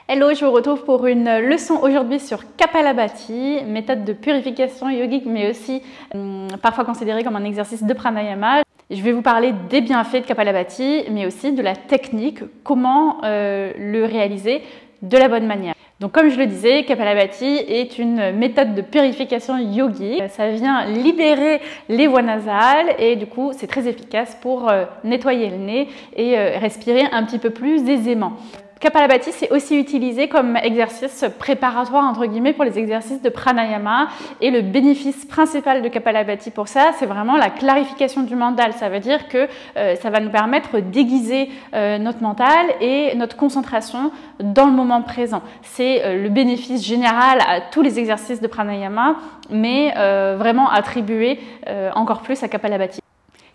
Hello, je vous retrouve pour une leçon aujourd'hui sur Kapalabhati, méthode de purification yogique mais aussi parfois considérée comme un exercice de pranayama. Je vais vous parler des bienfaits de Kapalabhati mais aussi de la technique, comment le réaliser de la bonne manière. Donc comme je le disais, Kapalabhati est une méthode de purification yogique. Ça vient libérer les voies nasales et du coup c'est très efficace pour nettoyer le nez et respirer un petit peu plus aisément. Kapalabhati, c'est aussi utilisé comme exercice préparatoire entre guillemets pour les exercices de pranayama, et le bénéfice principal de Kapalabhati pour ça, c'est vraiment la clarification du mental. Ça veut dire que ça va nous permettre d'aiguiser notre mental et notre concentration dans le moment présent. C'est le bénéfice général à tous les exercices de pranayama, mais vraiment attribué encore plus à Kapalabhati.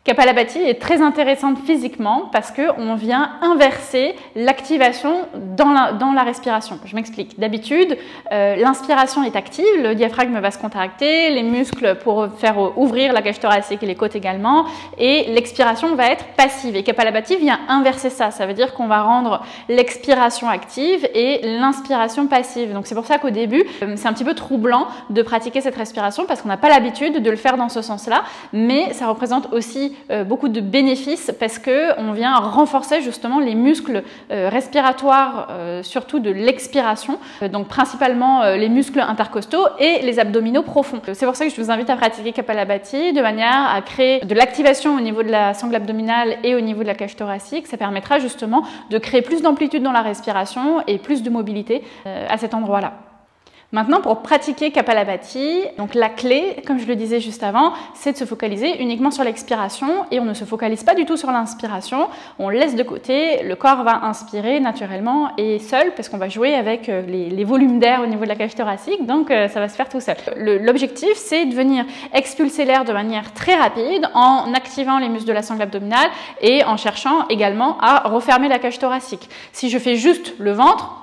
Kapalabhati est très intéressante physiquement parce qu'on vient inverser l'activation dans la respiration. Je m'explique. D'habitude, l'inspiration est active, le diaphragme va se contracter, les muscles pour faire ouvrir la cage thoracique et les côtes également, et l'expiration va être passive. Et Kapalabhati vient inverser ça. Ça veut dire qu'on va rendre l'expiration active et l'inspiration passive. Donc c'est pour ça qu'au début, c'est un petit peu troublant de pratiquer cette respiration parce qu'on n'a pas l'habitude de le faire dans ce sens-là, mais ça représente aussi beaucoup de bénéfices parce qu'on vient renforcer justement les muscles respiratoires, surtout de l'expiration, donc principalement les muscles intercostaux et les abdominaux profonds. C'est pour ça que je vous invite à pratiquer Kapalabhati de manière à créer de l'activation au niveau de la sangle abdominale et au niveau de la cage thoracique. Ça permettra justement de créer plus d'amplitude dans la respiration et plus de mobilité à cet endroit-là. Maintenant, pour pratiquer Kapalabhati, donc la clé, comme je le disais juste avant, c'est de se focaliser uniquement sur l'expiration, et on ne se focalise pas du tout sur l'inspiration. On laisse de côté, le corps va inspirer naturellement et seul, parce qu'on va jouer avec les volumes d'air au niveau de la cage thoracique, donc ça va se faire tout seul. L'objectif, c'est de venir expulser l'air de manière très rapide en activant les muscles de la sangle abdominale et en cherchant également à refermer la cage thoracique. Si je fais juste le ventre,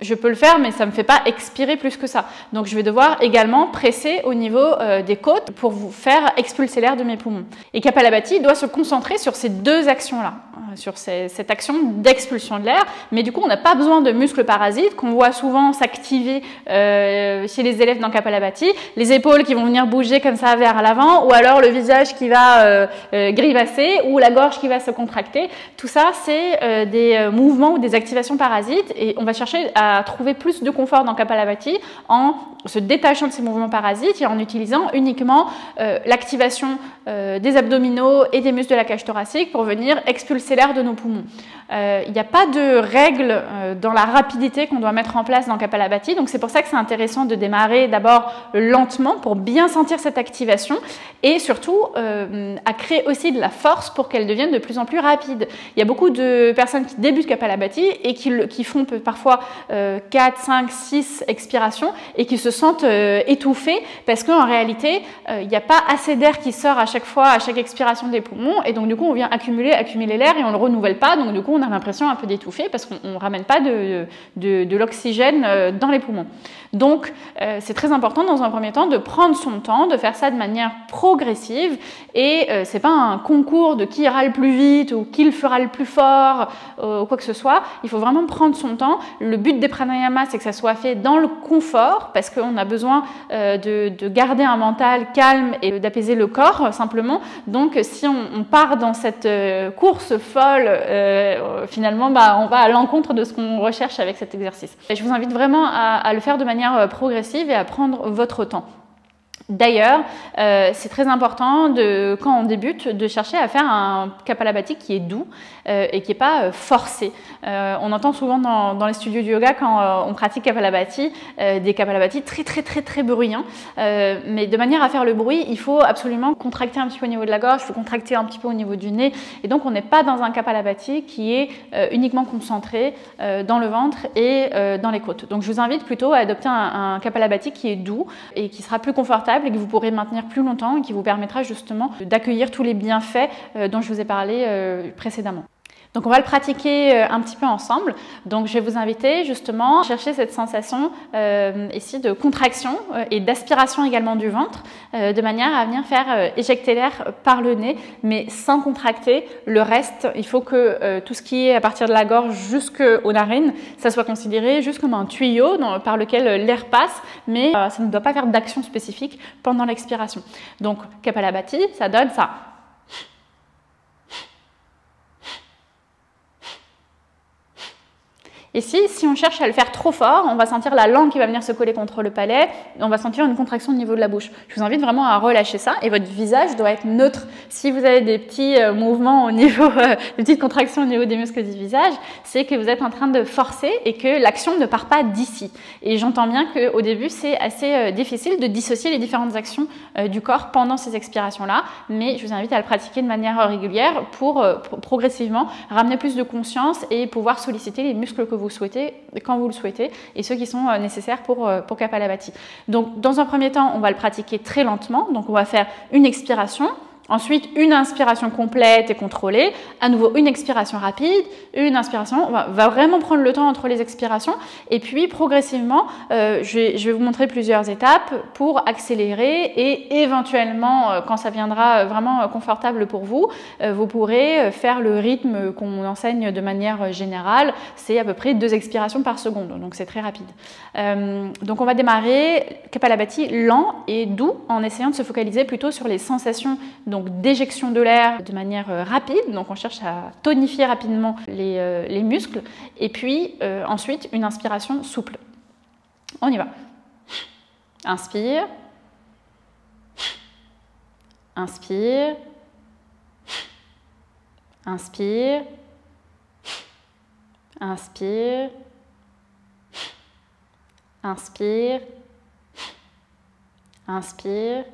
je peux le faire, mais ça ne me fait pas expirer plus que ça. Donc je vais devoir également presser au niveau des côtes pour vous faire expulser l'air de mes poumons. Et Kapalabhati doit se concentrer sur ces deux actions-là, sur cette action d'expulsion de l'air. Mais du coup, on n'a pas besoin de muscles parasites qu'on voit souvent s'activer chez les élèves dans Kapalabhati. Les épaules qui vont venir bouger comme ça vers l'avant, ou alors le visage qui va grimacer, ou la gorge qui va se contracter. Tout ça, c'est des mouvements ou des activations parasites, et on va chercher à trouver plus de confort dans Kapalabhati en se détachant de ces mouvements parasites et en utilisant uniquement l'activation des abdominaux et des muscles de la cage thoracique pour venir expulser l'air de nos poumons. Il n'y a pas de règle dans la rapidité qu'on doit mettre en place dans Kapalabhati, donc c'est pour ça que c'est intéressant de démarrer d'abord lentement pour bien sentir cette activation et surtout à créer aussi de la force pour qu'elle devienne de plus en plus rapide. Il y a beaucoup de personnes qui débutent Kapalabhati et qui font parfois 4, 5, 6 expirations et qui se sentent étouffés parce qu'en réalité, il n'y a pas assez d'air qui sort à chaque fois, à chaque expiration des poumons, et donc du coup, on vient accumuler l'air et on ne le renouvelle pas, donc du coup, on a l'impression un peu d'étouffer parce qu'on ne ramène pas de l'oxygène dans les poumons. Donc, c'est très important dans un premier temps de prendre son temps, de faire ça de manière progressive, et c'est pas un concours de qui ira le plus vite ou qui le fera le plus fort ou quoi que ce soit. Il faut vraiment prendre son temps. Le but des pranayama, c'est que ça soit fait dans le confort parce qu'on a besoin de garder un mental calme et d'apaiser le corps simplement. Donc, si on part dans cette course folle, finalement, on va à l'encontre de ce qu'on recherche avec cet exercice. Et je vous invite vraiment à le faire de manière progressive et à prendre votre temps. D'ailleurs, c'est très important quand on débute de chercher à faire un Kapalabhati qui est doux et qui n'est pas forcé. On entend souvent dans les studios du yoga quand on pratique Kapalabhati des Kapalabhati très bruyants. Mais de manière à faire le bruit, il faut absolument contracter un petit peu au niveau de la gorge, il faut contracter un petit peu au niveau du nez. Et donc on n'est pas dans un Kapalabhati qui est uniquement concentré dans le ventre et dans les côtes. Donc je vous invite plutôt à adopter un Kapalabhati qui est doux et qui sera plus confortable et que vous pourrez maintenir plus longtemps et qui vous permettra justement d'accueillir tous les bienfaits dont je vous ai parlé précédemment. Donc on va le pratiquer un petit peu ensemble. Donc je vais vous inviter justement à chercher cette sensation ici de contraction et d'aspiration également du ventre, de manière à venir faire éjecter l'air par le nez, mais sans contracter. Le reste, il faut que tout ce qui est à partir de la gorge jusqu'aux narines, ça soit considéré juste comme un tuyau par lequel l'air passe, mais ça ne doit pas faire d'action spécifique pendant l'expiration. Donc Kapalabhati, ça donne ça. Ici, si on cherche à le faire trop fort, on va sentir la langue qui va venir se coller contre le palais, et on va sentir une contraction au niveau de la bouche. Je vous invite vraiment à relâcher ça, et votre visage doit être neutre. Si vous avez des petits mouvements au niveau, des petites contractions au niveau des muscles du visage, c'est que vous êtes en train de forcer et que l'action ne part pas d'ici. Et j'entends bien qu'au début, c'est assez difficile de dissocier les différentes actions du corps pendant ces expirations-là, mais je vous invite à le pratiquer de manière régulière pour progressivement ramener plus de conscience et pouvoir solliciter les muscles que vous souhaitez, quand vous le souhaitez, et ceux qui sont nécessaires pour Kapalabhati. Donc, dans un premier temps, on va le pratiquer très lentement. Donc, on va faire une expiration, ensuite une inspiration complète et contrôlée, à nouveau une expiration rapide, une inspiration. On va vraiment prendre le temps entre les expirations, et puis progressivement, je vais vous montrer plusieurs étapes pour accélérer, et éventuellement, quand ça viendra vraiment confortable pour vous, vous pourrez faire le rythme qu'on enseigne de manière générale. C'est à peu près 2 expirations par seconde, donc c'est très rapide. Donc on va démarrer Kapalabhati lent et doux, en essayant de se focaliser plutôt sur les sensations d'éjection de l'air de manière rapide. Donc on cherche à tonifier rapidement les muscles, et puis ensuite une inspiration souple. On y va. Inspire, inspire, inspire, inspire, inspire, inspire,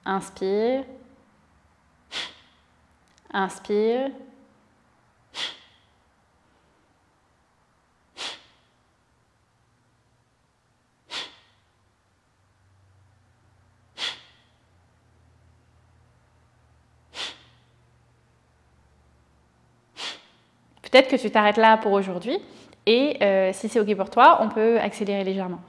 inspire, inspire, peut-être que tu t'arrêtes là pour aujourd'hui, et si c'est OK pour toi, on peut accélérer légèrement.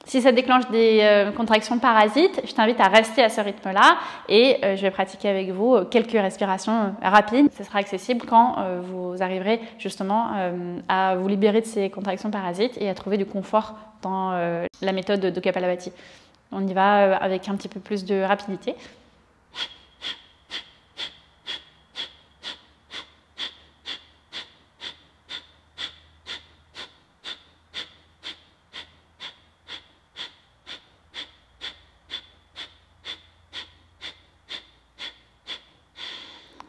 Si ça déclenche des contractions parasites, je t'invite à rester à ce rythme-là, et je vais pratiquer avec vous quelques respirations rapides. Ce sera accessible quand vous arriverez justement à vous libérer de ces contractions parasites et à trouver du confort dans la méthode de Kapalabhati. On y va avec un petit peu plus de rapidité.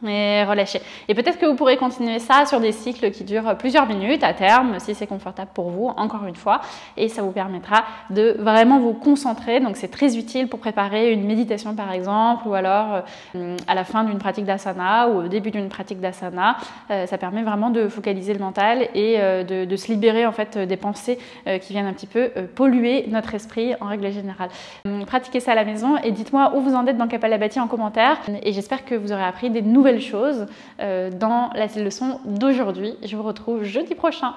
Et relâchez. Et peut-être que vous pourrez continuer ça sur des cycles qui durent plusieurs minutes à terme, si c'est confortable pour vous, encore une fois, et ça vous permettra de vraiment vous concentrer. Donc c'est très utile pour préparer une méditation par exemple, ou alors à la fin d'une pratique d'asana ou au début d'une pratique d'asana. Ça permet vraiment de focaliser le mental et de se libérer en fait des pensées qui viennent un petit peu polluer notre esprit en règle générale. Pratiquez ça à la maison et dites-moi où vous en êtes dans Kapalabhati en commentaire, et j'espère que vous aurez appris des nouvelles choses dans la leçon d'aujourd'hui. Je vous retrouve jeudi prochain.